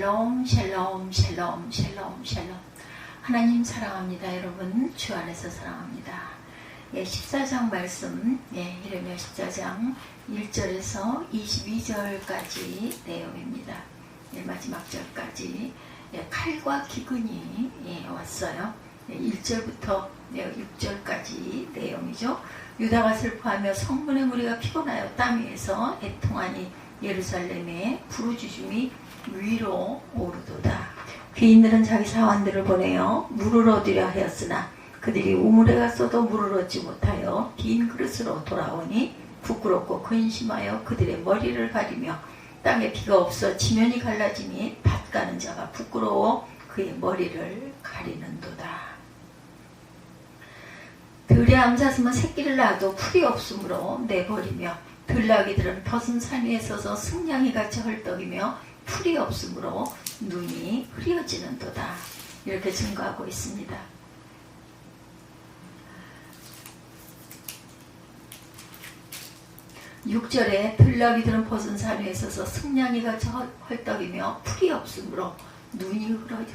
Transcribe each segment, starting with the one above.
샬롬 샬롬 샬롬 샬롬 샬롬. 하나님 사랑합니다. 여러분 주 안에서 사랑합니다. 14장 말씀, 이르미야 14장 1절에서 22절까지 내용입니다. 마지막 절까지 칼과 기근이 왔어요. 1절부터 6절까지 내용이죠. 유다가 슬퍼하며 성문의 무리가 피곤하여 땅 위에서 애통하니 예루살렘의 부르짖음이 위로 오르도다. 귀인들은 자기 사환들을 보내어 물을 얻으려 하였으나 그들이 우물에 갔어도 물을 얻지 못하여 빈 그릇으로 돌아오니 부끄럽고 근심하여 그들의 머리를 가리며 땅에 비가 없어 지면이 갈라지니 밭 가는 자가 부끄러워 그의 머리를 가리는도다. 들의 암사슴은 새끼를 낳아도 풀이 없으므로 내버리며 들나귀들은 벗은 산 위에 서서 승냥이같이 헐떡이며 풀이 없으므로 눈이 흐려지는도다. 이렇게 증거하고 있습니다. 6절에 들나귀들은 벗은 산 위에 서서 승냥이같이 헐떡이며 풀이 없으므로 눈이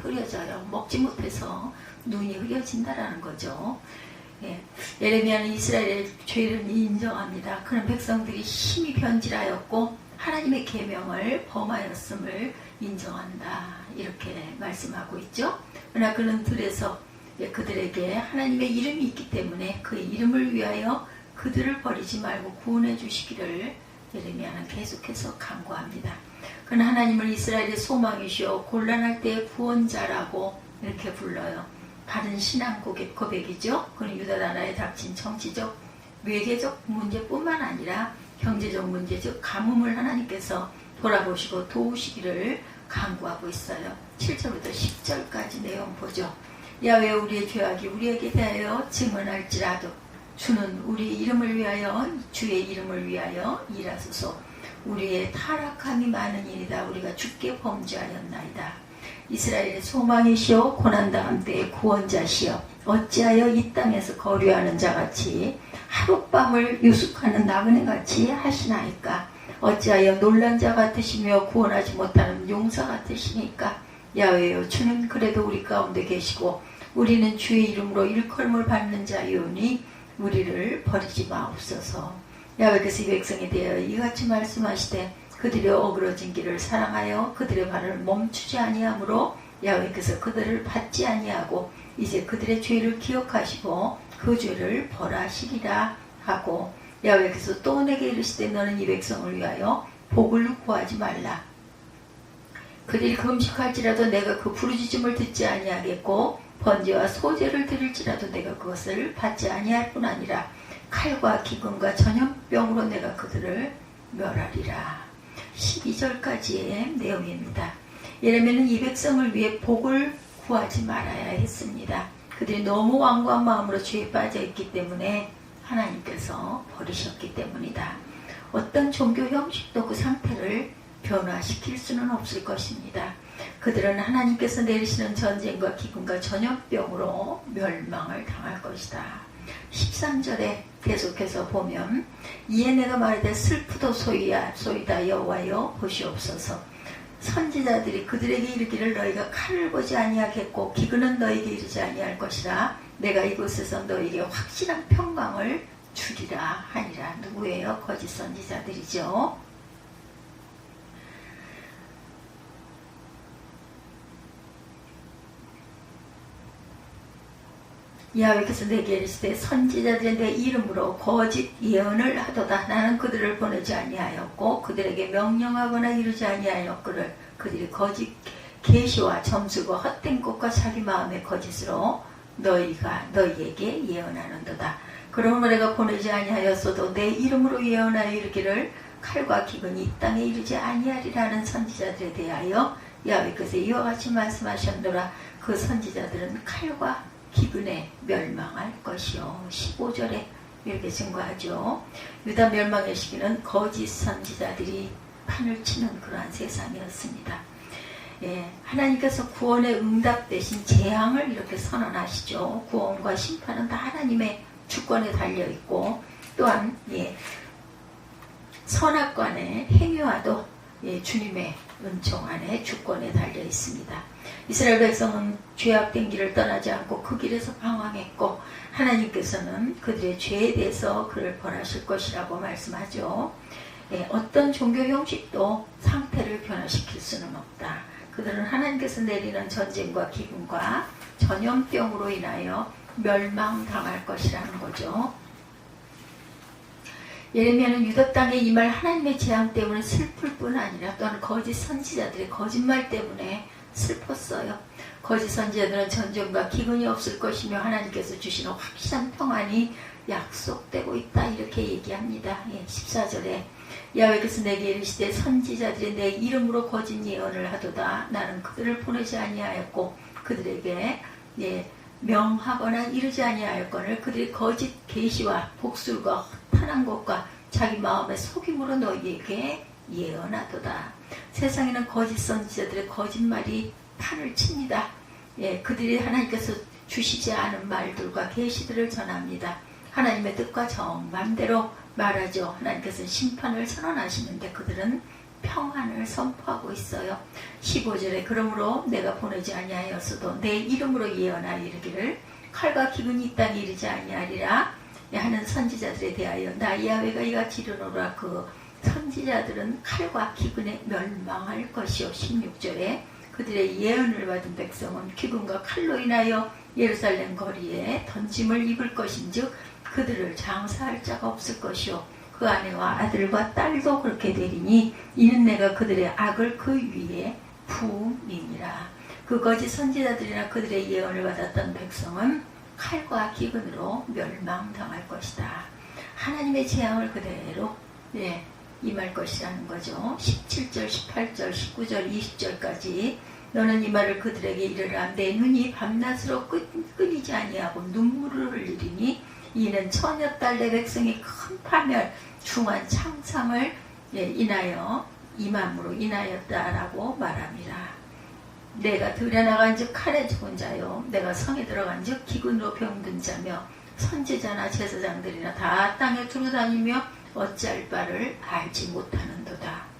흐려져요. 먹지 못해서 눈이 흐려진다라는 거죠. 예레미야는 이스라엘의 죄를 인정합니다. 그런 백성들이 심히 변질하였고 하나님의 계명을 범하였음을 인정한다. 이렇게 말씀하고 있죠. 그러나 그는 들에서 그들에게 하나님의 이름이 있기 때문에 그 이름을 위하여 그들을 버리지 말고 구원해 주시기를 예레미야는 계속해서 간구합니다. 그는 하나님을 이스라엘의 소망이시오 곤란할 때의 구원자라고 이렇게 불러요. 바른 신앙 고백이죠. 그는 유다 나라에 닥친 정치적, 외계적 문제뿐만 아니라 경제적 문제, 즉 가뭄을 하나님께서 돌아보시고 도우시기를 간구하고 있어요. 7절부터 10절까지 내용 보죠. 야외 우리의 죄악이 우리에게 대하여 증언할지라도 주는 우리 이름을 위하여 주의 이름을 위하여 일하소서. 우리의 타락함이 많은 일이다. 우리가 주께 범죄하였나이다. 이스라엘의 소망이시오 고난당한 때의 구원자시여 어찌하여 이 땅에서 거류하는 자같이 하룻밤을 유숙하는 나그네같이 하시나이까. 어찌하여 놀란 자 같으시며 구원하지 못하는 용사 같으시니까. 야훼여 주는 그래도 우리 가운데 계시고 우리는 주의 이름으로 일컬음을 받는 자이오니 우리를 버리지 마옵소서. 야훼께서 이 백성에 대하여 이같이 말씀하시되 그들의 어그러진 길을 사랑하여 그들의 발을 멈추지 아니하므로 야훼께서 그들을 받지 아니하고 이제 그들의 죄를 기억하시고 그 죄를 벌하시리라 하고 야훼께서 또 내게 이르시되 너는 이 백성을 위하여 복을 구하지 말라. 그들이 금식할지라도 내가 그 부르짖음을 듣지 아니하겠고 번제와 소제를 드릴지라도 내가 그것을 받지 아니할 뿐 아니라 칼과 기근과 전염병으로 내가 그들을 멸하리라. 12절까지의 내용입니다. 예레미야는 이 백성을 위해 복을 구하지 말아야 했습니다. 그들이 너무 완고한 마음으로 죄에 빠져 있기 때문에 하나님께서 버리셨기 때문이다. 어떤 종교 형식도 그 상태를 변화시킬 수는 없을 것입니다. 그들은 하나님께서 내리시는 전쟁과 기근과 전염병으로 멸망을 당할 것이다. 13절에 계속해서 보면 이에 내가 말하되 슬프도 소이다 여호와여 보시옵소서. 선지자들이 그들에게 이르기를 너희가 칼을 보지 아니하겠고 기근은 너희에게 이르지 아니할 것이라. 내가 이곳에서 너희에게 확실한 평강을 주리라 하니라. 누구예요? 거짓 선지자들이죠. 야훼께서 내게 이르시되 선지자들의 내 이름으로 거짓 예언을 하도다. 나는 그들을 보내지 아니하였고 그들에게 명령하거나 이르지 아니하였거늘 그들이 거짓 계시와 점수고 헛된 것과 자기 마음의 거짓으로 너희에게 예언하는도다. 그러므로 내가 보내지 아니하였어도 내 이름으로 예언하여 이르기를 칼과 기근이 이 땅에 이르지 아니하리라는 선지자들에 대하여 야훼께서 이와 같이 말씀하셨노라. 그 선지자들은 칼과 기근에 멸망할 것이요. 15절에 이렇게 증거하죠. 유다 멸망의 시기는 거짓 선지자들이 판을 치는 그러한 세상이었습니다. 하나님께서 구원의 응답 대신 재앙을 이렇게 선언하시죠. 구원과 심판은 다 하나님의 주권에 달려있고 또한 선악관의 행위와도 주님의 은총 안에 주권에 달려 있습니다. 이스라엘 백성은 죄악된 길을 떠나지 않고 그 길에서 방황했고 하나님께서는 그들의 죄에 대해서 그를 벌하실 것이라고 말씀하죠. 어떤 종교 형식도 상태를 변화시킬 수는 없다. 그들은 하나님께서 내리는 전쟁과 기근과 전염병으로 인하여 멸망당할 것이라는 거죠. 예레미야는 유다 땅에 임할 하나님의 재앙 때문에 슬플 뿐 아니라 또한 거짓 선지자들의 거짓말 때문에 슬펐어요. 거짓 선지자들은 전쟁과 기근이 없을 것이며 하나님께서 주시는 확실한 평안이 약속되고 있다 이렇게 얘기합니다. 14절에 야훼께서 내게 이르시되 선지자들이 내 이름으로 거짓 예언을 하도다. 나는 그들을 보내지 아니하였고 그들에게 명하거나 이르지 아니하였거늘 그들이 거짓 계시와 복술과 허탄한 것과 자기 마음의 속임으로 너희에게 예언하도다. 세상에는 거짓 선지자들의 거짓말이 판을 칩니다. 그들이 하나님께서 주시지 않은 말들과 계시들을 전합니다. 하나님의 뜻과 정반대로 말하죠. 하나님께서는 심판을 선언하시는데 그들은 평안을 선포하고 있어요. 15절에 그러므로 내가 보내지 아니하였어도 내 이름으로 예언하여 이르기를 칼과 기근이 이 땅에 이르지 아니하리라 하는 선지자들에 대하여 나 야훼가 이같이 이르노라. 그 선지자들은 칼과 기근에 멸망할 것이요. 16절에 그들의 예언을 받은 백성은 기근과 칼로 인하여 예루살렘 거리에 던짐을 입을 것인즉 그들을 장사할 자가 없을 것이요 그 아내와 아들과 딸도 그렇게 되리니 이는 내가 그들의 악을 그 위에 부음이니라. 그 거짓 선지자들이나 그들의 예언을 받았던 백성은 칼과 기근으로 멸망당할 것이다. 하나님의 재앙을 그대로 임할 것이라는 거죠. 17절, 18절, 19절, 20절까지 너는 이 말을 그들에게 이르라. 내 눈이 밤낮으로 끊이지 아니하고 눈물을 흘리리니 이는 처녀딸 내 백성이 큰 파멸 중한 창상을 인하여 임함으로 인하였다라고 말합니다. 내가 들에 나간 즉 칼에 죽은 자요 내가 성에 들어간 즉 기근으로 병든 자며 선지자나 제사장들이나 다 땅에 두루다니며 어찌할 바를 알지 못하는도다.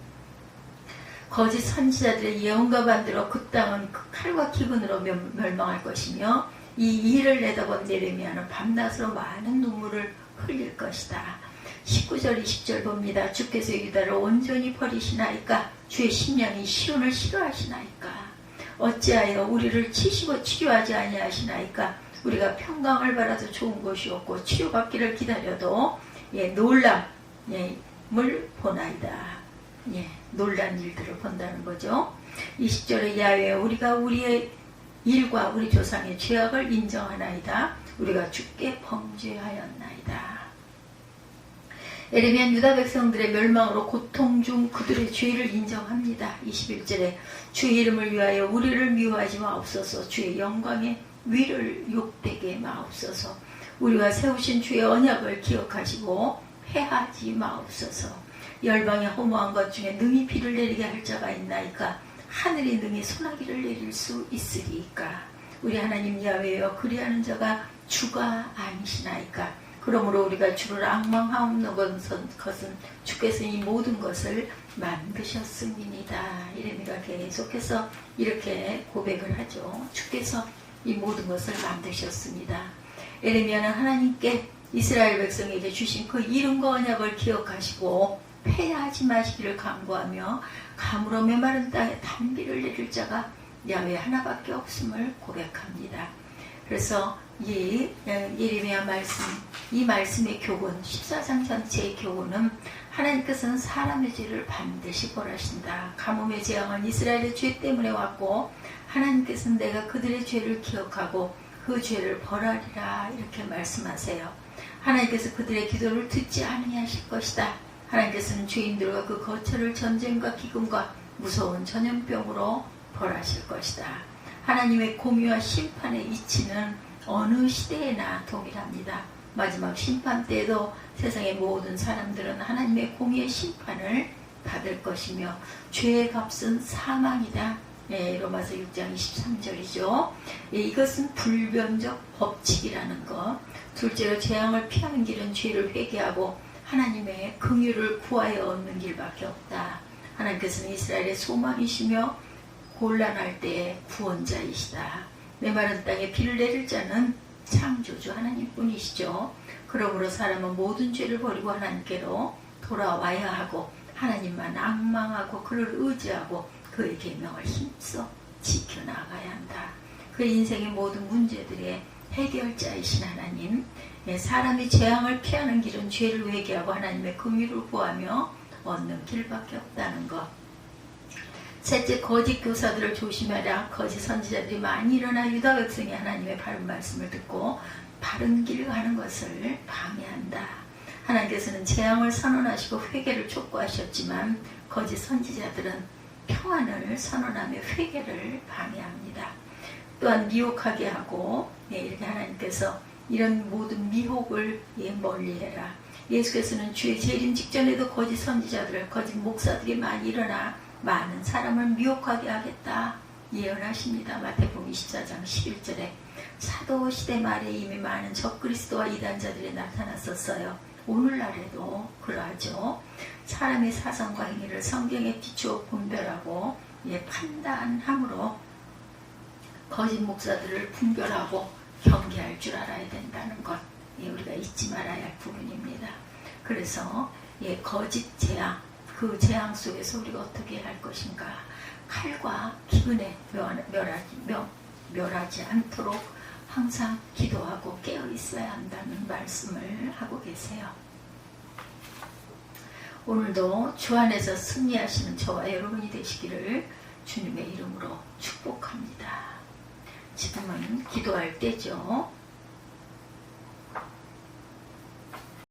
거짓 선지자들의 예언과 반대로 그 땅은 그 칼과 기근으로 멸망할 것이며 이 일을 내다본 예레미야는 밤낮으로 많은 눈물을 흘릴 것이다. 19절 20절 봅니다. 주께서 유다를 온전히 버리시나이까 주의 심령이 시온을 싫어하시나이까 어찌하여 우리를 치시고 치료하지 아니하시나이까 우리가 평강을 바라도 좋은 것이 없고 치료받기를 기다려도 놀람을 보나이다. 놀란 일들을 본다는 거죠. 20절에 야훼 우리가 우리의 일과 우리 조상의 죄악을 인정하나이다. 우리가 주께 범죄하였나이다. 예레미야는 유다 백성들의 멸망으로 고통 중 그들의 죄를 인정합니다. 21절에 주의 이름을 위하여 우리를 미워하지 마옵소서. 주의 영광의 위를 욕되게 마옵소서. 우리와 세우신 주의 언약을 기억하시고 패하지 마옵소서. 열방에 허무한 것 중에 능히 비를 내리게 할 자가 있나이까 하늘이 능히 소나기를 내릴 수 있으리이까. 우리 하나님 야훼여 그리하는 자가 주가 아니시나이까. 그러므로 우리가 주를 앙망하옵는 것은 주께서 이 모든 것을 만드셨음이니이다. 예레미야가 계속해서 이렇게 고백을 하죠. 주께서 이 모든 것을 만드셨습니다. 예레미야는 하나님께 이스라엘 백성에게 주신 그 이름과 언약을 기억하시고 패하지 마시기를 강구하며 가물어 메마른 땅에 단비를 내릴 자가 야훼 하나밖에 없음을 고백합니다. 그래서 예레미야 말씀, 이 말씀의 교훈, 14장 전체의 교훈은 하나님께서는 사람의 죄를 반드시 벌하신다. 가뭄의 재앙은 이스라엘의 죄 때문에 왔고 하나님께서는 내가 그들의 죄를 기억하고 그 죄를 벌하리라 이렇게 말씀하세요. 하나님께서 그들의 기도를 듣지 아니하실 것이다. 하나님께서는 죄인들과 그 거처를 전쟁과 기근과 무서운 전염병으로 벌하실 것이다. 하나님의 공의와 심판의 이치는 어느 시대에나 동일합니다. 마지막 심판 때에도 세상의 모든 사람들은 하나님의 공의의 심판을 받을 것이며 죄의 값은 사망이다. 로마서 6장 23절이죠. 이것은 불변적 법칙이라는 것. 둘째로 재앙을 피하는 길은 죄를 회개하고 하나님의 긍휼을 구하여 얻는 길밖에 없다. 하나님께서는 이스라엘의 소망이시며 곤란할 때 구원자이시다. 메마른 땅에 비를 내릴 자는 창조주 하나님뿐이시죠. 그러므로 사람은 모든 죄를 버리고 하나님께로 돌아와야 하고 하나님만 앙망하고 그를 의지하고 그의 계명을 힘써 지켜나가야 한다. 그 인생의 모든 문제들의 해결자이신 하나님, 사람이 재앙을 피하는 길은 죄를 회개하고 하나님의 긍휼을 구하며 얻는 길밖에 없다는 것. 셋째, 거짓 교사들을 조심하라. 거짓 선지자들이 많이 일어나 유다 백성이 하나님의 바른 말씀을 듣고 바른 길 가는 것을 방해한다. 하나님께서는 재앙을 선언하시고 회개를 촉구하셨지만 거짓 선지자들은 평안을 선언하며 회개를 방해합니다. 또한 미혹하게 하고 이렇게 하나님께서 이런 모든 미혹을 멀리해라. 예수께서는 주의 재림 직전에도 거짓 선지자들, 거짓 목사들이 많이 일어나 많은 사람을 미혹하게 하겠다 예언하십니다. 마태복음 24장 11절에 사도 시대 말에 이미 많은 적그리스도와 이단자들이 나타났었어요. 오늘날에도 그러하죠. 사람의 사상과 행위를 성경에 비추어 분별하고 판단함으로 거짓 목사들을 분별하고 경계할 줄 알아야 된다는 것, 우리가 잊지 말아야 할 부분입니다. 그래서 거짓 재앙, 그 재앙 속에서 우리가 어떻게 할 것인가. 칼과 기근에 멸하지 않도록 항상 기도하고 깨어 있어야 한다는 말씀을 하고 계세요. 오늘도 주 안에서 승리하시는 저와 여러분이 되시기를 주님의 이름으로 축복합니다. 지금은 기도할 때죠.